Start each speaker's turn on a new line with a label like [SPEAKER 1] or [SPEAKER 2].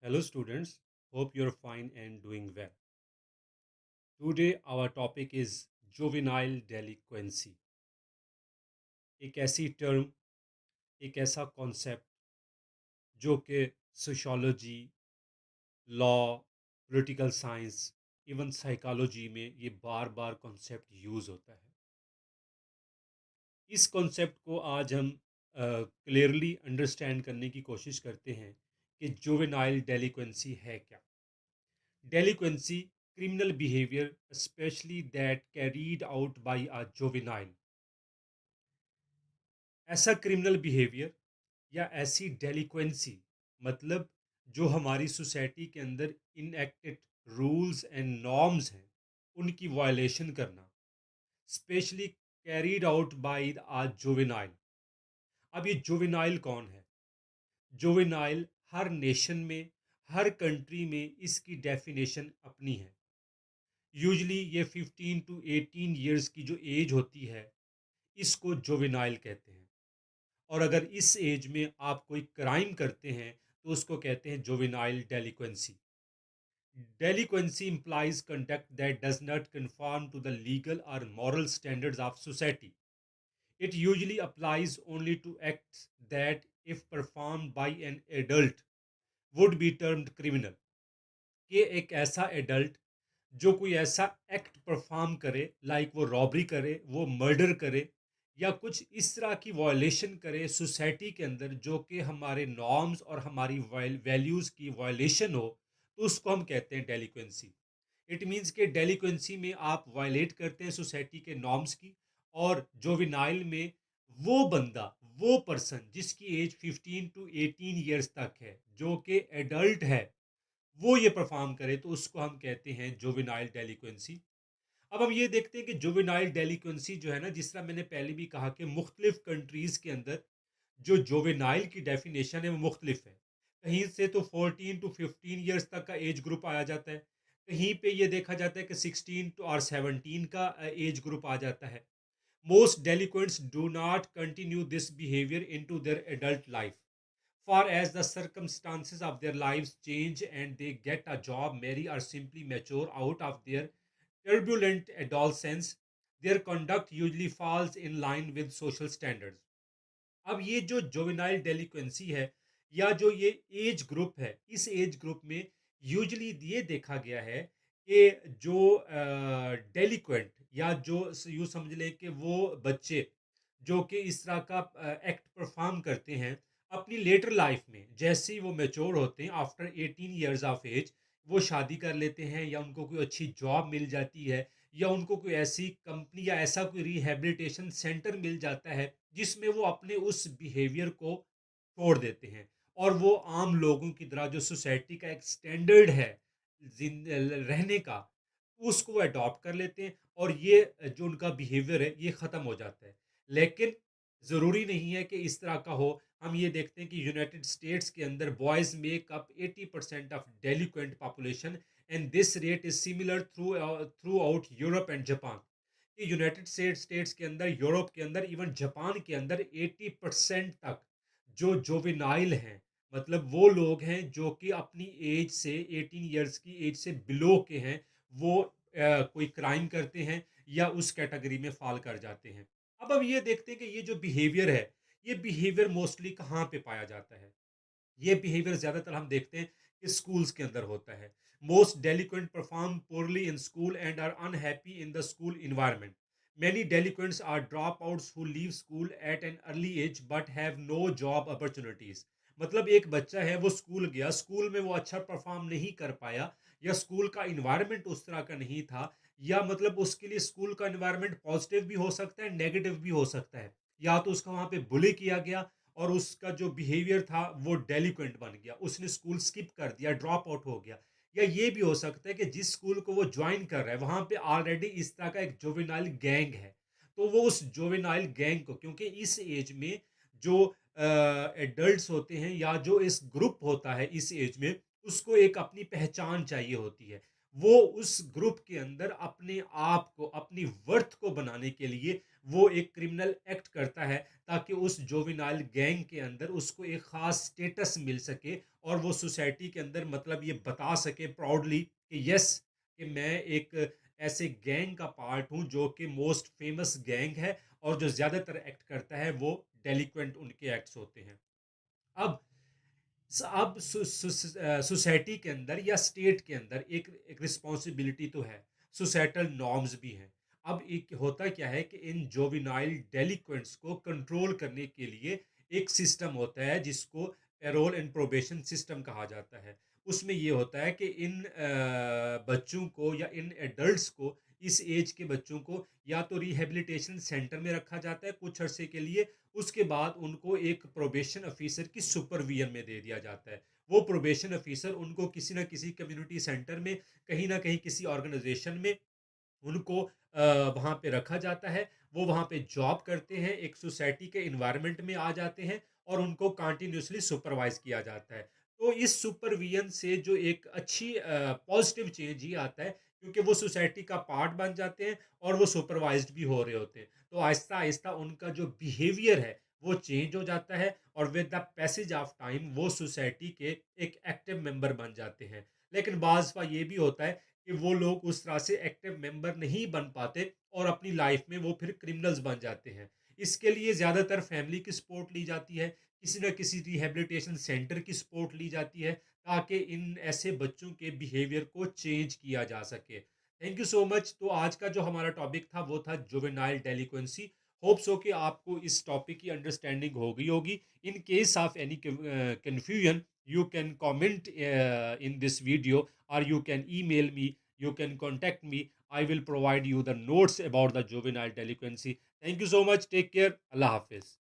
[SPEAKER 1] Hello, students. Hope you're fine and doing well. Today, our topic is juvenile delinquency. एक ऐसी term, एक ऐसा concept जो कि sociology, law, political science, even psychology में ये बार बार कॉन्सेप्ट यूज होता है। इस कॉन्सेप्ट को आज हम क्लियरली अंडरस्टैंड करने की कोशिश करते हैं कि जुवेनाइल डेलिक्वेंसी है क्या। Delinquency, criminal behavior, especially that carried out by a juvenile. ऐसा क्रिमिनल बिहेवियर या ऐसी डेलिक्वेंसी मतलब जो हमारी सोसाइटी के अंदर इनएक्टेड रूल्स एंड नॉर्म्स हैं उनकी वायलेशन करना, specially carried out by a juvenile. अब ये जुवेनाइल कौन है? जुवेनाइल हर नेशन में, हर कंट्री में इसकी डेफिनेशन अपनी है। यूजली ये 15 टू 18 ईयर्स की जो एज होती है इसको जुवेनाइल कहते हैं। और अगर इस एज में आप कोई क्राइम करते हैं तो उसको कहते हैं juvenile डेलिक्वेंसी। Delinquency implies conduct that does not conform to the legal or moral standards of society. It usually applies only to acts that, if performed by an adult, would be termed criminal. कि एक ऐसा adult जो कोई ऐसा act perform करे, like वो robbery करे, वो मर्डर करे या कुछ इस तरह की वायलेशन करे सोसाइटी के अंदर जो कि हमारे नॉर्म्स और हमारी वैल्यूज़ की वायलेशन हो, तो उसको हम कहते हैं डेलिक्वेंसी। इट मीन्स के डेलिक्वेंसी में आप वायलेट करते हैं सोसाइटी के नॉर्म्स की, और जोविनाइल में वो बंदा, वो पर्सन जिसकी एज 15 टू 18 ईयर्स तक है, जो कि एडल्ट है, वो ये परफॉर्म करे तो उसको हम कहते हैं जुवेनाइल डेलिक्वेंसी। अब हम ये देखते हैं कि जुवेनाइल डेलिक्वेंसी जो है ना, जिस तरह मैंने पहले भी कहा कि मुख्तलिफ कंट्रीज के अंदर जो जुवेनाइल की डेफिनेशन है वो मुख्तलिफ है। कहीं से तो 14 टू 15 ईयर्स तक का एज ग्रुप आया जाता है, कहीं पे ये देखा जाता है कि 16 टू और 17 का एज ग्रुप आ जाता है। Most delinquents do not continue this behaviour into their adult life, far as the circumstances of their lives change and they get a job, marry, or simply mature out of their turbulent adolescence, their conduct usually falls in line with social standards. अब ये जो juvenile डेलिक्वेंसी है या जो ये age group है, इस age group में यूजली ये देखा गया है कि जो डेलिक्वेंट या जो यूँ समझ लें कि वो बच्चे जो कि इस तरह का एक्ट परफॉर्म करते हैं अपनी लेटर लाइफ में, जैसे ही वो मेच्योर होते हैं आफ्टर 18 ईयर्स ऑफ एज, वो शादी कर लेते हैं या उनको कोई अच्छी जॉब मिल जाती है या उनको कोई ऐसी कंपनी या ऐसा कोई रिहेबिलिटेशन सेंटर मिल जाता है जिसमें वो अपने उस बिहेवियर को छोड़ देते हैं और वो आम लोगों की तरह जो सोसाइटी का एक स्टैंडर्ड है रहने का, उसको अडॉप्ट कर लेते हैं और ये जो उनका बिहेवियर है ये ख़त्म हो जाता है। लेकिन ज़रूरी नहीं है कि इस तरह का हो। हम ये देखते हैं कि यूनाइटेड स्टेट्स के अंदर boys make up 80% of delinquent population and this rate is similar throughout Europe and Japan. कि यूनाइटेड स्टेट्स के अंदर, यूरोप के अंदर, इवन जापान के अंदर 80% तक जो जोविनाइल हैं, मतलब वो लोग हैं जो कि अपनी एज से, 18 ईयर्स की एज से बिलो के हैं, वो कोई क्राइम करते हैं या उस कैटेगरी में फॉल कर जाते हैं। अब हम ये देखते हैं कि ये जो बिहेवियर है, ये बिहेवियर मोस्टली कहाँ पे पाया जाता है? ये बिहेवियर ज़्यादातर हम देखते हैं कि स्कूल्स के अंदर होता है। Most delinquent perform poorly in school and are unhappy in the school environment. Many delinquents are dropouts who leave school at an early age but have no job opportunities. मतलब एक बच्चा है, वो स्कूल गया, स्कूल में वो अच्छा perform नहीं कर पाया या स्कूल का इन्वायरमेंट उस तरह का नहीं था, या मतलब उसके लिए स्कूल का इन्वायरमेंट पॉजिटिव भी हो सकता है, नेगेटिव भी हो सकता है, या तो उसका वहाँ पे बुली किया गया और उसका जो बिहेवियर था वो डेलिक्वेंट बन गया, उसने स्कूल स्किप कर दिया, ड्रॉप आउट हो गया, या ये भी हो सकता है कि जिस स्कूल को वो ज्वाइन कर रहा है वहां पे ऑलरेडी इस तरह का एक जोवेनाइल गैंग है, तो वो उस जोवेनाइल गैंग को, क्योंकि इस एज में जो एडल्ट्स होते हैं या जो इस ग्रुप होता है इस एज में, उसको एक अपनी पहचान चाहिए होती है। वो उस ग्रुप के अंदर अपने आप को, अपनी वर्थ को बनाने के लिए वो एक क्रिमिनल एक्ट करता है ताकि उस जोविनाइल गैंग के अंदर उसको एक खास स्टेटस मिल सके और वो सोसाइटी के अंदर मतलब ये बता सके प्राउडली कि यस, कि मैं एक ऐसे गैंग का पार्ट हूँ जो कि मोस्ट फेमस गैंग है और जो ज़्यादातर एक्ट करता है वो डेलिक्वेंट उनके एक्ट्स होते हैं। अब अब सोसाइटी के अंदर या स्टेट के अंदर एक रिस्पॉन्सिबिलिटी तो है, सोसाइटल नॉर्म्स भी हैं। अब एक होता क्या है कि इन जोविनाइल डेलिक्वेंट्स को कंट्रोल करने के लिए एक सिस्टम होता है जिसको पैरोल एंड प्रोबेशन सिस्टम कहा जाता है। उसमें ये होता है कि इन बच्चों को या इन एडल्ट्स को, इस एज के बच्चों को या तो रिहेबिलिटेशन सेंटर में रखा जाता है कुछ अरसे के लिए, उसके बाद उनको एक प्रोबेशन ऑफिसर की सुपरविजन में दे दिया जाता है। वो प्रोबेशन ऑफिसर उनको किसी ना किसी कम्युनिटी सेंटर में, कहीं ना कहीं किसी ऑर्गेनाइजेशन में उनको वहाँ पे रखा जाता है। वो वहाँ पे जॉब करते हैं, एक सोसाइटी के इन्वायरमेंट में आ जाते हैं और उनको कंटिन्यूसली सुपरवाइज किया जाता है। तो इस सुपरविजन से जो एक अच्छी पॉजिटिव चेंज ही आता है, क्योंकि वो सोसाइटी का पार्ट बन जाते हैं और वो सुपरवाइज्ड भी हो रहे होते हैं। तो आहिस्ता आहिस्ता उनका जो बिहेवियर है वो चेंज हो जाता है और with the passage of time वो सोसाइटी के एक एक्टिव मेंबर बन जाते हैं। लेकिन बाज़ ये भी होता है कि वो लोग उस तरह से एक्टिव मेंबर नहीं बन पाते और अपनी लाइफ में वो फिर क्रिमिनल्स बन जाते हैं। इसके लिए ज़्यादातर फैमिली की सपोर्ट ली जाती है, किसी न किसी रिहैबिलिटेशन सेंटर की सपोर्ट ली जाती है ताकि इन ऐसे बच्चों के बिहेवियर को चेंज किया जा सके। Thank you so much. तो आज का जो हमारा टॉपिक था वो था जुवेनाइल डेलिक्वेंसी। होप्स हो कि आपको इस टॉपिक की अंडरस्टैंडिंग हो गई होगी। In case of any confusion, you can comment in this video, or you can email me, you can contact me. I will provide you the notes about the juvenile delinquency. Thank you so much. Take care. Allah Hafiz.